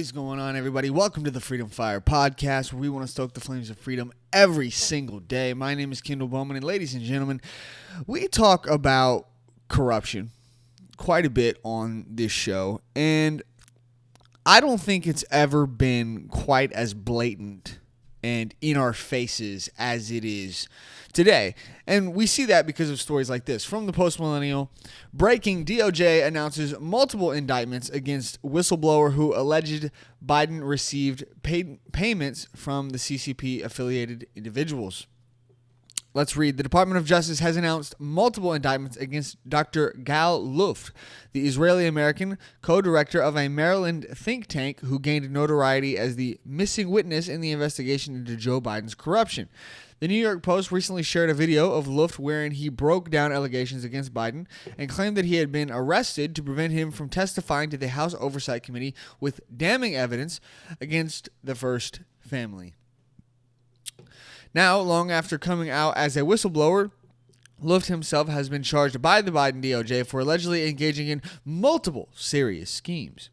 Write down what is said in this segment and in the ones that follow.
is going on, everybody? Welcome to the Freedom Fire Podcast, where we want to stoke the flames of freedom every single day. My name is Kendall Bowman, and ladies and gentlemen, we talk about corruption quite a bit on this show, and I don't think it's ever been quite as blatant and in our faces as it is today. And we see that because of stories like this. From the Post-Millennial, breaking: DOJ announces multiple indictments against whistleblower who alleged Biden received payments from the CCP-affiliated individuals. Let's read. The Department of Justice has announced multiple indictments against Dr. Gal Luft, the Israeli-American co-director of a Maryland think tank who gained notoriety as the missing witness in the investigation into Joe Biden's corruption. The New York Post recently shared a video of Luft wherein he broke down allegations against Biden and claimed that he had been arrested to prevent him from testifying to the House Oversight Committee with damning evidence against the First Family. Now, long after coming out as a whistleblower, Luft himself has been charged by the Biden DOJ for allegedly engaging in multiple serious schemes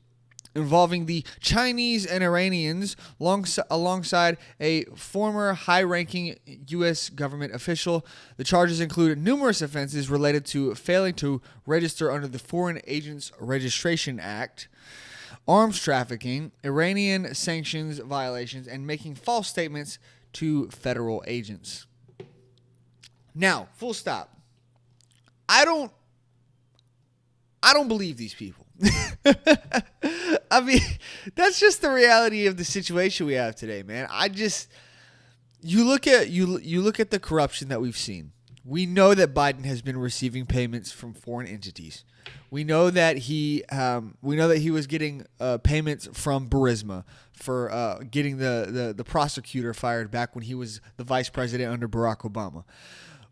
involving the Chinese and Iranians alongside a former high-ranking U.S. government official. The charges include numerous offenses related to failing to register under the Foreign Agents Registration Act, arms trafficking, Iranian sanctions violations, and making false statements to federal agents. Now, full stop. I don't believe these people. I mean, that's just the reality of the situation we have today, man. You look at the corruption that we've seen. We know that Biden has been receiving payments from foreign entities. We know that he was getting payments from Burisma for getting the prosecutor fired back when he was the vice president under Barack Obama.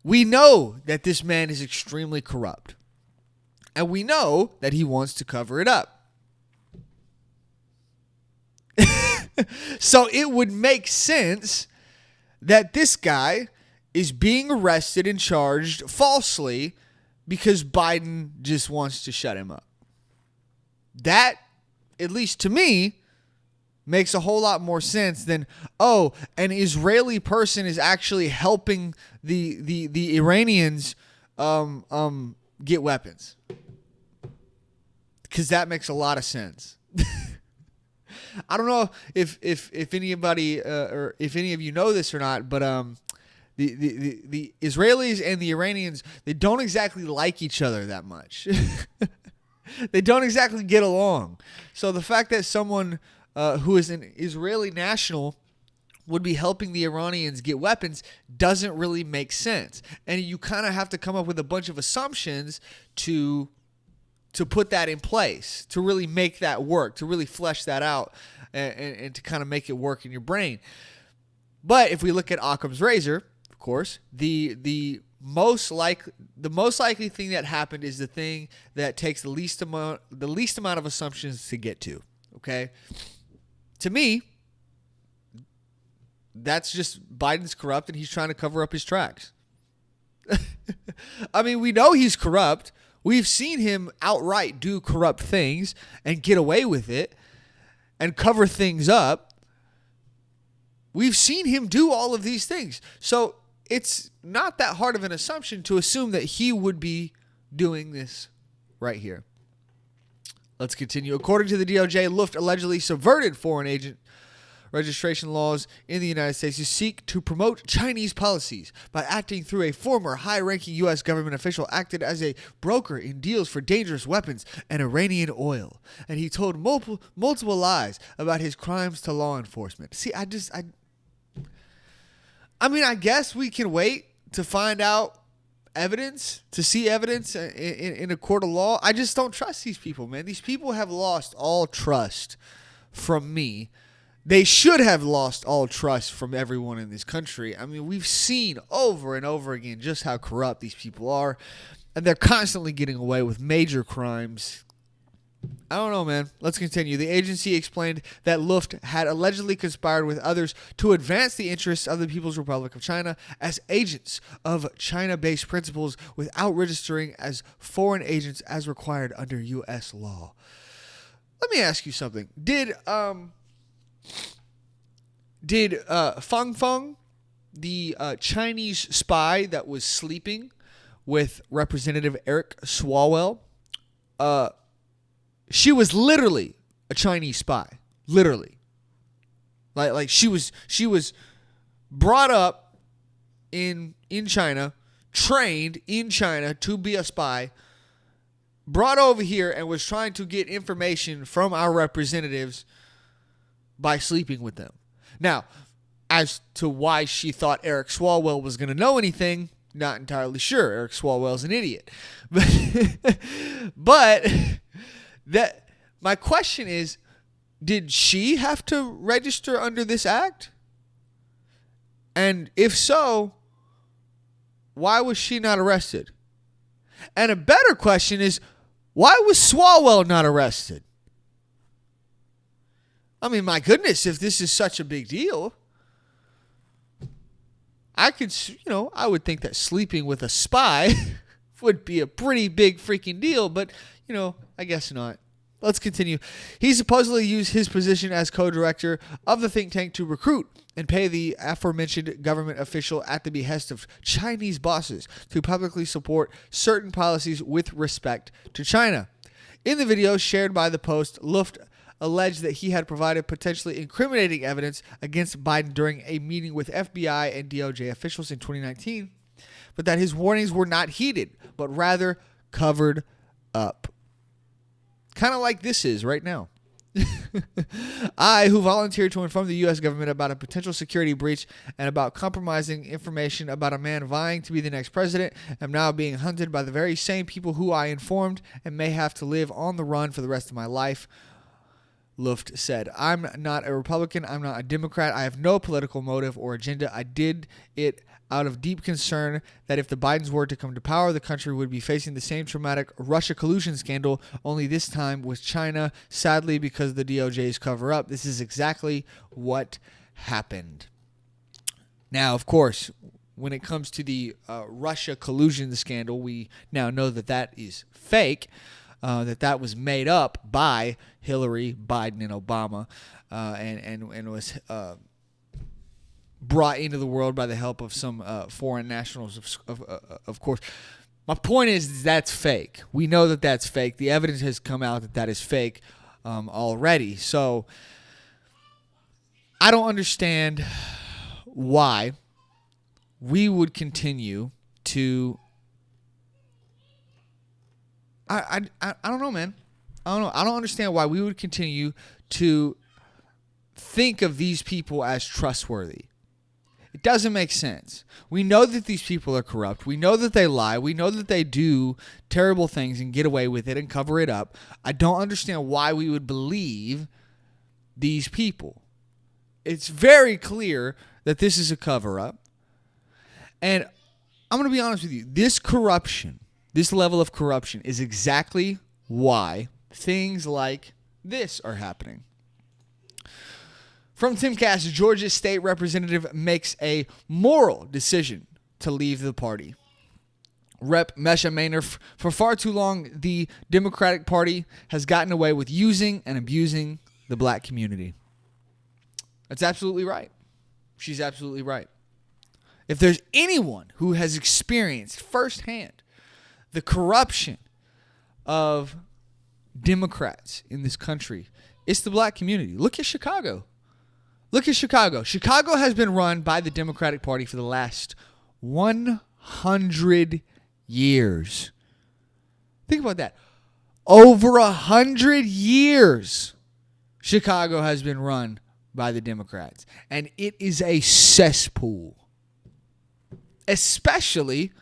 We know that this man is extremely corrupt. And we know that he wants to cover it up. So it would make sense that this guy is being arrested and charged falsely because Biden just wants to shut him up. That, at least to me, makes a whole lot more sense than, oh, an Israeli person is actually helping the Iranians get weapons. Because that makes a lot of sense. I don't know if anybody or if any of you know this or not, but the Israelis and the Iranians, they don't exactly like each other that much. They don't exactly get along. So the fact that someone who is an Israeli national would be helping the Iranians get weapons doesn't really make sense. And you kind of have to come up with a bunch of assumptions to put that in place, to really make that work, to really flesh that out and to kind of make it work in your brain. But if we look at Occam's razor, of course, the most likely thing that happened is the thing that takes the least amount of assumptions to get to. Okay? To me, that's just Biden's corrupt and he's trying to cover up his tracks. I mean, we know he's corrupt. We've seen him outright do corrupt things and get away with it and cover things up. We've seen him do all of these things. So it's not that hard of an assumption to assume that he would be doing this right here. Let's continue. According to the DOJ, Luft allegedly subverted foreign agent registration laws in the United States to seek to promote Chinese policies by acting through a former high-ranking U.S. government official acted as a broker in deals for dangerous weapons and Iranian oil. And he told multiple lies about his crimes to law enforcement. See, I mean, I guess we can wait to find out evidence, to see evidence in a court of law. I just don't trust these people, man. These people have lost all trust from me. They should have lost all trust from everyone in this country. I mean, we've seen over and over again just how corrupt these people are, and they're constantly getting away with major crimes. I don't know, man. Let's continue. The agency explained that Luft had allegedly conspired with others to advance the interests of the People's Republic of China as agents of China-based principles without registering as foreign agents as required under U.S. law. let me ask you something. Did Fang Feng, the Chinese spy that was sleeping with Representative Eric Swalwell, she was literally a Chinese spy, literally. Like she was brought up in China, trained in China to be a spy, brought over here and was trying to get information from our representatives by sleeping with them. Now, as to why she thought Eric Swalwell was going to know anything, not entirely sure. Eric Swalwell's an idiot. But that my question is, did she have to register under this act? And if so, why was she not arrested? And a better question is, why was Swalwell not arrested? I mean, my goodness, if this is such a big deal, I would think that sleeping with a spy would be a pretty big freaking deal, but, I guess not. Let's continue. He supposedly used his position as co-director of the think tank to recruit and pay the aforementioned government official at the behest of Chinese bosses to publicly support certain policies with respect to China. In the video shared by the Post, Luft alleged that he had provided potentially incriminating evidence against Biden during a meeting with FBI and DOJ officials in 2019, but that his warnings were not heeded, but rather covered up. Kind of like this is right now. I, who volunteered to inform the U.S. government about a potential security breach and about compromising information about a man vying to be the next president, am now being hunted by the very same people who I informed and may have to live on the run for the rest of my life, Luft said. I'm not a Republican. I'm not a Democrat. I have no political motive or agenda. I did it out of deep concern that if the Bidens were to come to power, the country would be facing the same traumatic Russia collusion scandal, only this time with China. Sadly, because of the DOJ's cover-up, this is exactly what happened. Now, of course, when it comes to the Russia collusion scandal, we now know that that is fake. That was made up by Hillary, Biden, and Obama, and was brought into the world by the help of some foreign nationals, of course. My point is that's fake. We know that that's fake. The evidence has come out that that is fake already. So I don't understand why we would continue to... I don't know, man. I don't know. I don't understand why we would continue to think of these people as trustworthy. It doesn't make sense. We know that these people are corrupt. We know that they lie. We know that they do terrible things and get away with it and cover it up. I don't understand why we would believe these people. It's very clear that this is a cover-up. And I'm going to be honest with you. This corruption, this level of corruption is exactly why things like this are happening. From Timcast, Georgia State Representative makes a moral decision to leave the party. Rep. Mesha Mainor, for far too long, the Democratic Party has gotten away with using and abusing the black community. That's absolutely right. She's absolutely right. If there's anyone who has experienced firsthand the corruption of Democrats in this country, it's the black community. Look at Chicago. Look at Chicago. Chicago has been run by the Democratic Party for the last 100 years. Think about that. Over 100 years, Chicago has been run by the Democrats. And it is a cesspool. Especially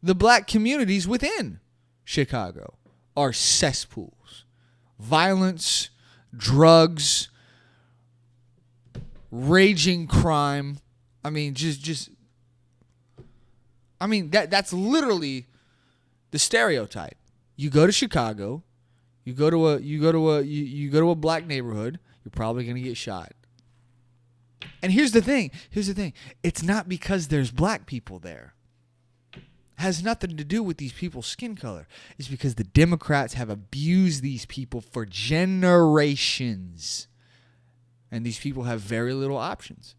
the black communities within Chicago are cesspools. Violence, drugs, raging crime. I mean, that's literally the stereotype. You go to Chicago, you go to a black neighborhood, you're probably going to get shot. And here's the thing. It's not because there's black people there. has nothing to do with these people's skin color. It's because the Democrats have abused these people for generations. And these people have very little options.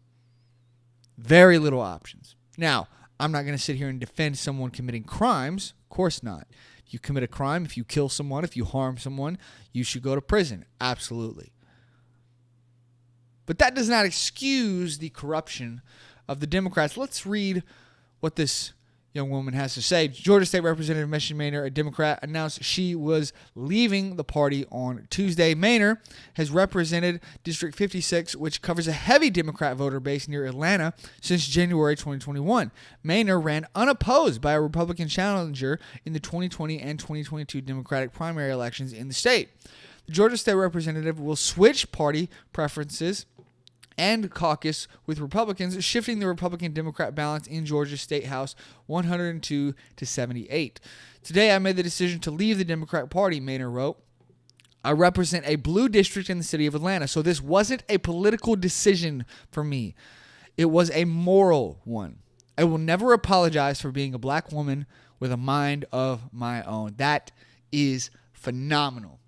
Very little options. Now, I'm not going to sit here and defend someone committing crimes. Of course not. If you commit a crime, if you kill someone, if you harm someone, you should go to prison. Absolutely. But that does not excuse the corruption of the Democrats. Let's read what this young woman has to say. Georgia State Representative Meshy Mainor, a Democrat, announced she was leaving the party on Tuesday. Mainor has represented District 56, which covers a heavy Democrat voter base near Atlanta, since January 2021. Mainor ran unopposed by a Republican challenger in the 2020 and 2022 Democratic primary elections in the state. The Georgia State Representative will switch party preferences and caucus with Republicans, shifting the Republican-Democrat balance in Georgia State House 102 to 78. Today, I made the decision to leave the Democrat Party, Mainor wrote. I represent a blue district in the city of Atlanta, so this wasn't a political decision for me. It was a moral one. I will never apologize for being a black woman with a mind of my own. That is phenomenal.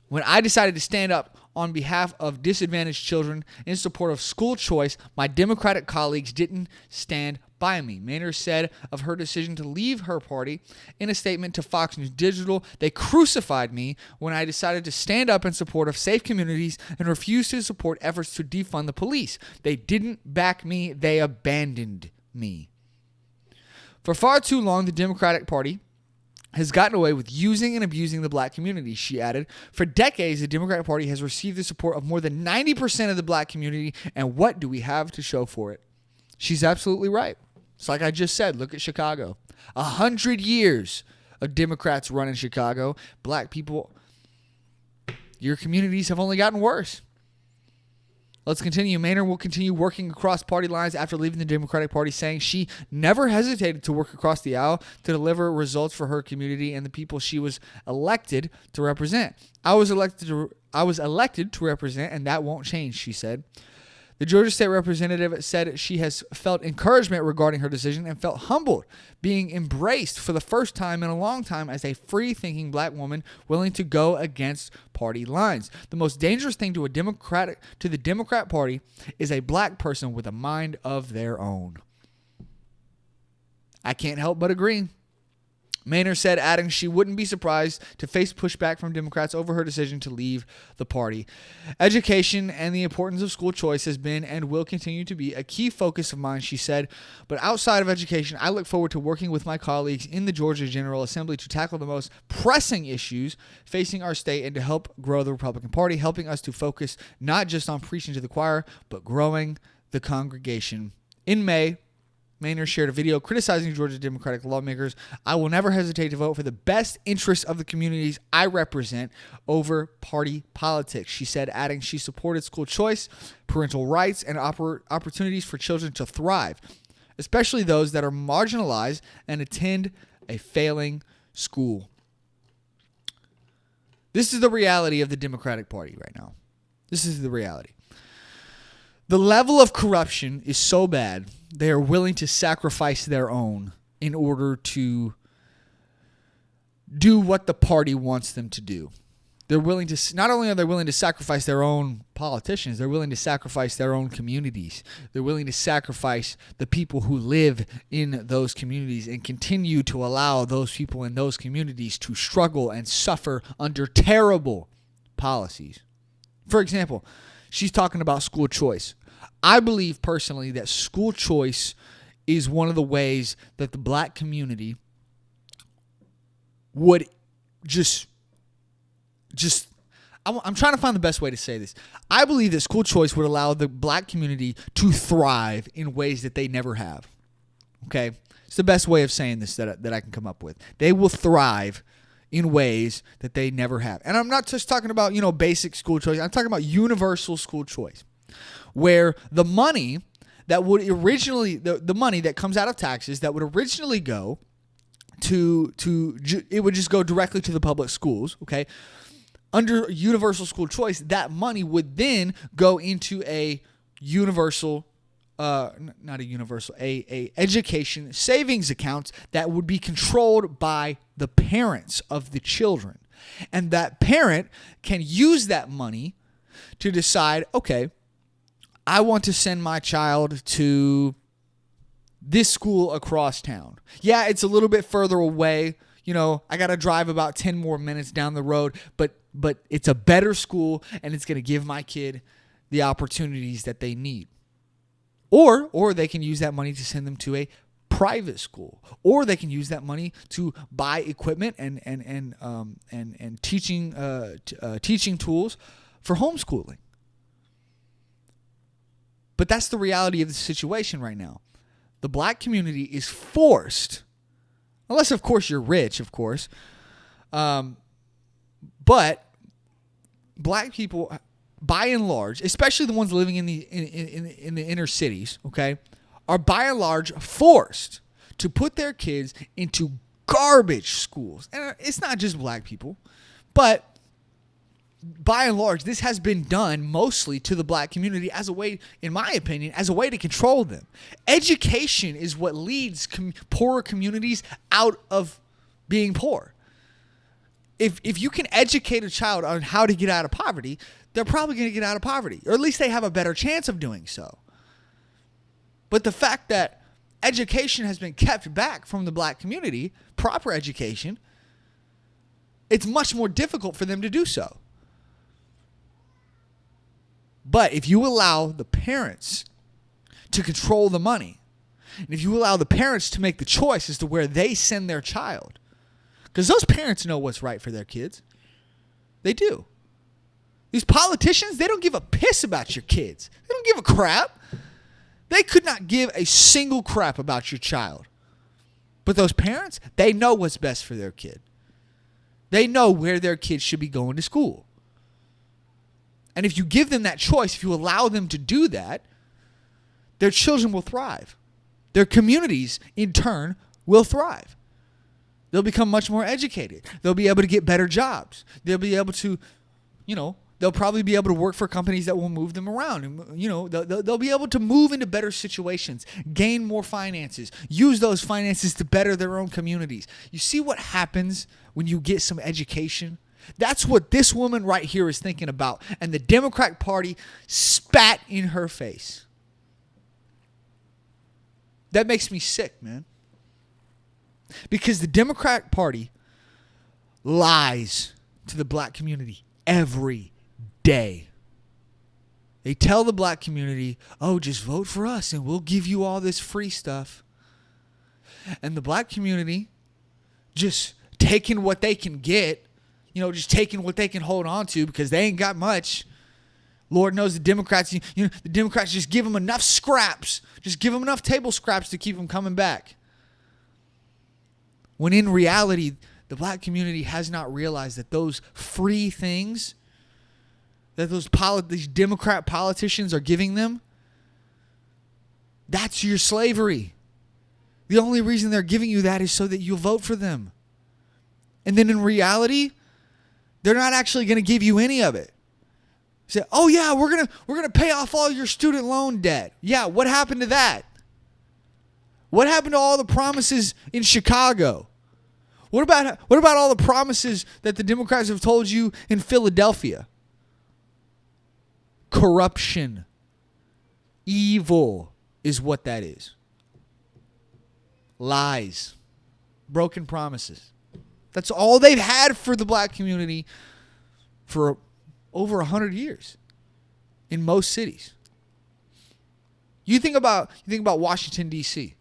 When I decided to stand up on behalf of disadvantaged children in support of school choice, my Democratic colleagues didn't stand by me. Mainor said of her decision to leave her party in a statement to Fox News Digital, they crucified me when I decided to stand up in support of safe communities and refused to support efforts to defund the police. They didn't back me, they abandoned me. For far too long, the Democratic Party has gotten away with using and abusing the black community, she added. For decades, the Democratic Party has received the support of more than 90% of the black community, and what do we have to show for it? She's absolutely right. It's like I just said, look at Chicago. 100 years of Democrats running Chicago. Black people, your communities have only gotten worse. Let's continue. Mainor will continue working across party lines after leaving the Democratic Party, saying she never hesitated to work across the aisle to deliver results for her community and the people she was elected to represent. I was elected to represent, and that won't change, she said. The Georgia State Representative said she has felt encouragement regarding her decision and felt humbled, being embraced for the first time in a long time as a free-thinking black woman willing to go against party lines. The most dangerous thing to the Democrat Party is a black person with a mind of their own. I can't help but agree. Mainor said, adding she wouldn't be surprised to face pushback from Democrats over her decision to leave the party. Education and the importance of school choice has been and will continue to be a key focus of mine, she said. But outside of education, I look forward to working with my colleagues in the Georgia General Assembly to tackle the most pressing issues facing our state and to help grow the Republican Party, helping us to focus not just on preaching to the choir, but growing the congregation. In May, Mainor shared a video criticizing Georgia Democratic lawmakers. I will never hesitate to vote for the best interests of the communities I represent over party politics, she said, adding she supported school choice, parental rights, and opportunities for children to thrive, especially those that are marginalized and attend a failing school. This is the reality of the Democratic Party right now. This is the reality. The level of corruption is so bad, they are willing to sacrifice their own in order to do what the party wants them to do. They're willing to, not only are they willing to sacrifice their own politicians, they're willing to sacrifice their own communities. They're willing to sacrifice the people who live in those communities and continue to allow those people in those communities to struggle and suffer under terrible policies. For example, she's talking about school choice. I believe personally that school choice is one of the ways that the black community would I'm trying to find the best way to say this. I believe that school choice would allow the black community to thrive in ways that they never have. Okay? It's the best way of saying this that I can come up with. They will thrive in ways that they never have. And I'm not just talking about, basic school choice. I'm talking about universal school choice, where the money that would originally, the money that comes out of taxes that would originally go it would just go directly to the public schools, okay? Under universal school choice, that money would then go into a universal not a universal, a education savings account that would be controlled by the parents of the children. And that parent can use that money to decide, okay, I want to send my child to this school across town. Yeah, it's a little bit further away. You know, I got to drive about 10 more minutes down the road, but it's a better school and it's going to give my kid the opportunities that they need. Or they can use that money to send them to a private school, or they can use that money to buy equipment and teaching tools for homeschooling. But that's the reality of the situation right now. The black community is forced, unless of course you're rich, of course, but black people, by and large, especially the ones living in the inner cities, okay, are by and large forced to put their kids into garbage schools. And it's not just black people, but by and large, this has been done mostly to the black community as a way, in my opinion, as a way to control them. Education is what leads poorer communities out of being poor. If you can educate a child on how to get out of poverty, they're probably going to get out of poverty, or at least they have a better chance of doing so. But the fact that education has been kept back from the black community, proper education, it's much more difficult for them to do so. But if you allow the parents to control the money, and if you allow the parents to make the choice as to where they send their child, because those parents know what's right for their kids. They do. These politicians, they don't give a piss about your kids. They don't give a crap. They could not give a single crap about your child. But those parents, they know what's best for their kid. They know where their kids should be going to school. And if you give them that choice, if you allow them to do that, their children will thrive. Their communities, in turn, will thrive. They'll become much more educated. They'll be able to get better jobs. They'll be able to, they'll probably be able to work for companies that will move them around. And, they'll be able to move into better situations, gain more finances, use those finances to better their own communities. You see what happens when you get some education? That's what this woman right here is thinking about. And the Democratic Party spat in her face. That makes me sick, man. Because the Democratic Party lies to the black community every day. They tell the black community, oh, just vote for us and we'll give you all this free stuff. And the black community just taking what they can get, just taking what they can hold on to because they ain't got much. Lord knows the Democrats, the Democrats just give them enough scraps. Just give them enough table scraps to keep them coming back. When in reality, the black community has not realized that those free things that these Democrat politicians are giving them, that's your slavery. The only reason they're giving you that is so that you'll vote for them. And then in reality, they're not actually going to give you any of it. Say, oh yeah, we're gonna pay off all your student loan debt. Yeah, what happened to that? What happened to all the promises in Chicago? What about all the promises that the Democrats have told you in Philadelphia? Corruption. Evil is what that is. Lies. Broken promises. That's all they've had for the black community for over 100 years in most cities. You think about Washington, D.C.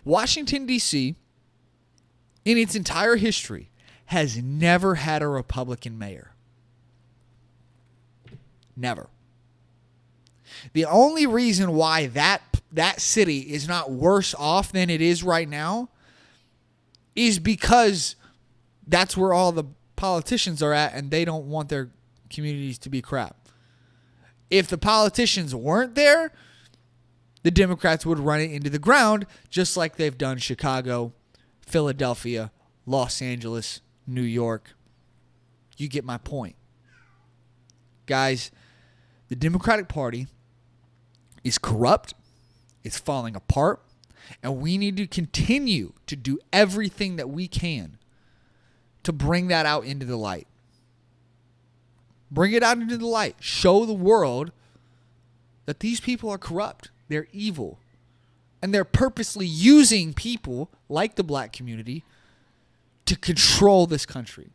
Washington, D.C., in its entire history, has never had a Republican mayor. Never. The only reason why that city is not worse off than it is right now is because that's where all the politicians are at and they don't want their communities to be crap. If the politicians weren't there, the Democrats would run it into the ground just like they've done Chicago, Philadelphia, Los Angeles, New York. You get my point. Guys, the Democratic Party is corrupt, It's falling apart, and we need to continue to do everything that we can to bring that out into the light. Bring it out into the light. Show the world that these people are corrupt. They're evil. And they're purposely using people like the black community to control this country.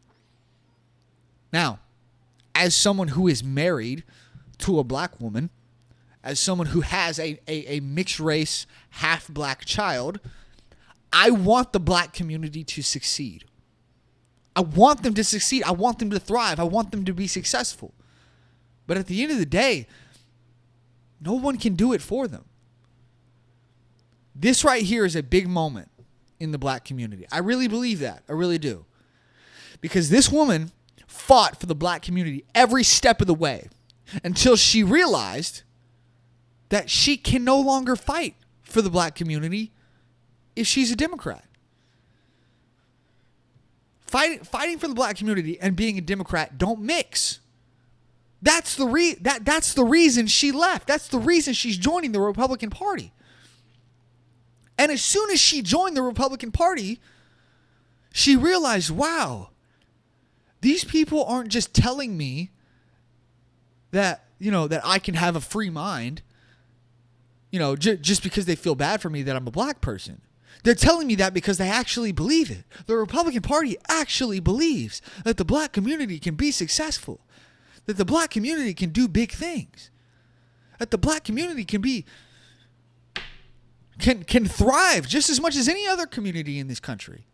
Now, as someone who is married to a black woman, as someone who has a mixed race, half black child, I want the black community to succeed. I want them to succeed. I want them to thrive. I want them to be successful. But at the end of the day, no one can do it for them. This right here is a big moment in the black community. I really believe that. I really do. Because this woman fought for the black community every step of the way until she realized that she can no longer fight for the black community if she's a Democrat. Fighting for the black community and being a Democrat don't mix. That's the reason she left. That's the reason she's joining the Republican Party. And as soon as she joined the Republican Party, she realized, wow, these people aren't just telling me that, that I can have a free mind, just because they feel bad for me that I'm a black person. They're telling me that because they actually believe it. The Republican Party actually believes that the black community can be successful, that the black community can do big things, that the black community can thrive just as much as any other community in this country.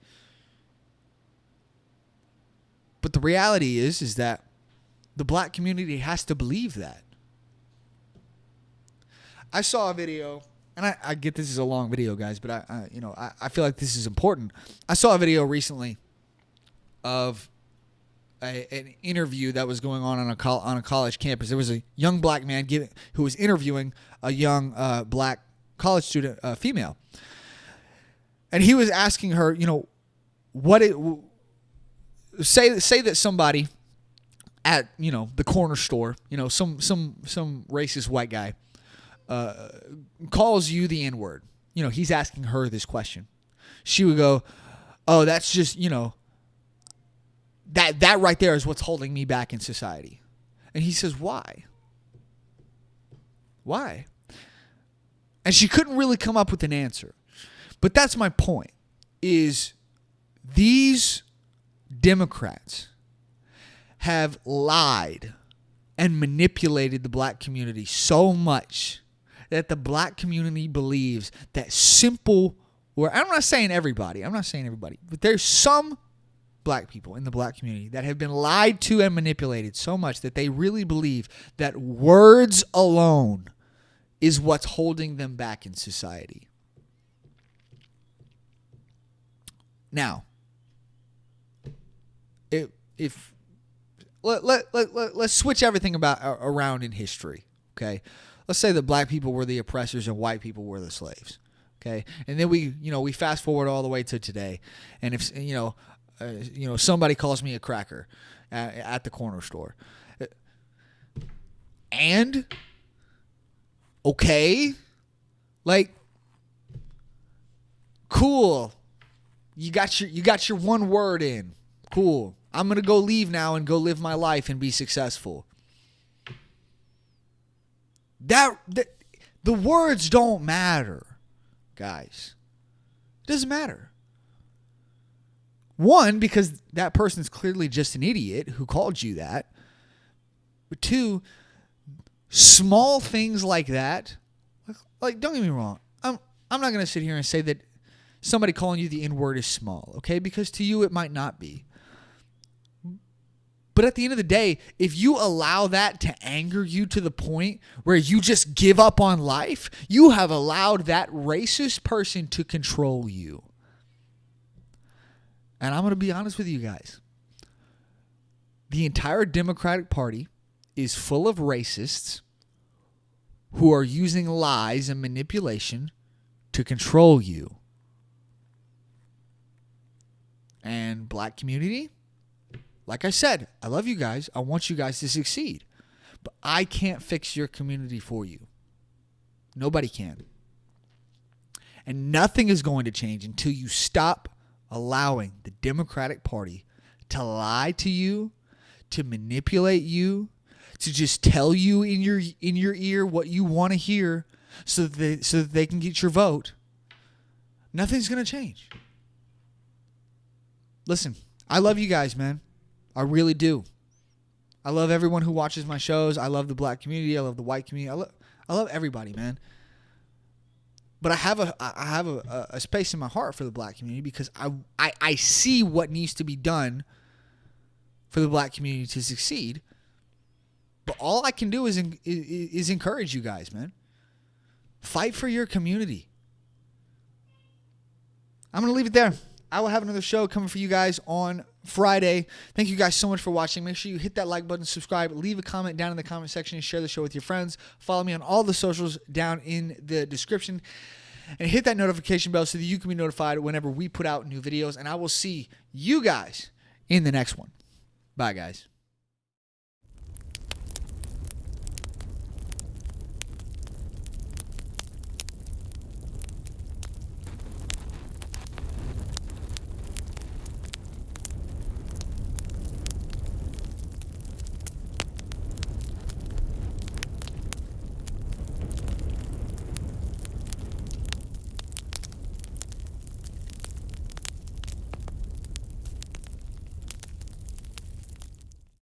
But the reality is that the black community has to believe that. I saw a video, and I get this is a long video, guys, but I feel like this is important. I saw a video recently of an interview that was going on a college campus. There was a young black man who was interviewing a young black college student, female, and he was asking her, say that somebody at the corner store, some racist white guy calls you the N-word. He's asking her this question. She would go, oh, that's just, that right there is what's holding me back in society. And he says, why? Why? And she couldn't really come up with an answer. But that's my point, is these Democrats have lied and manipulated the black community so much that the black community believes that I'm not saying everybody, but there's some black people in the black community that have been lied to and manipulated so much that they really believe that words alone is what's holding them back in society. Now, let's switch everything around in history, okay? Let's say that black people were the oppressors and white people were the slaves, okay? And then we fast forward all the way to today, and if somebody calls me a cracker at the corner store, and okay, like, cool, you got your one word in, cool. I'm gonna go leave now and go live my life and be successful. The words don't matter, guys. It doesn't matter. One, because that person's clearly just an idiot who called you that. But two, small things like that, like don't get me wrong, I'm not gonna sit here and say that somebody calling you the N-word is small, okay? Because to you it might not be. But at the end of the day, if you allow that to anger you to the point where you just give up on life, you have allowed that racist person to control you. And I'm going to be honest with you guys. The entire Democratic Party is full of racists who are using lies and manipulation to control you. And black community, like I said, I love you guys. I want you guys to succeed. But I can't fix your community for you. Nobody can. And nothing is going to change until you stop allowing the Democratic Party to lie to you, to manipulate you, to just tell you in your ear what you want to hear so that they can get your vote. Nothing's going to change. Listen, I love you guys, man. I really do. I love everyone who watches my shows. I love the black community. I love the white community. I love everybody, man. But I have a space in my heart for the black community because I see what needs to be done for the black community to succeed. But all I can do is encourage you guys, man. Fight for your community. I'm going to leave it there. I will have another show coming for you guys on Friday. Thank you guys so much for watching. Make sure you hit that like button, subscribe, leave a comment down in the comment section, and share the show with your friends. Follow me on all the socials down in the description. And hit that notification bell so that you can be notified whenever we put out new videos. And I will see you guys in the next one. Bye, guys.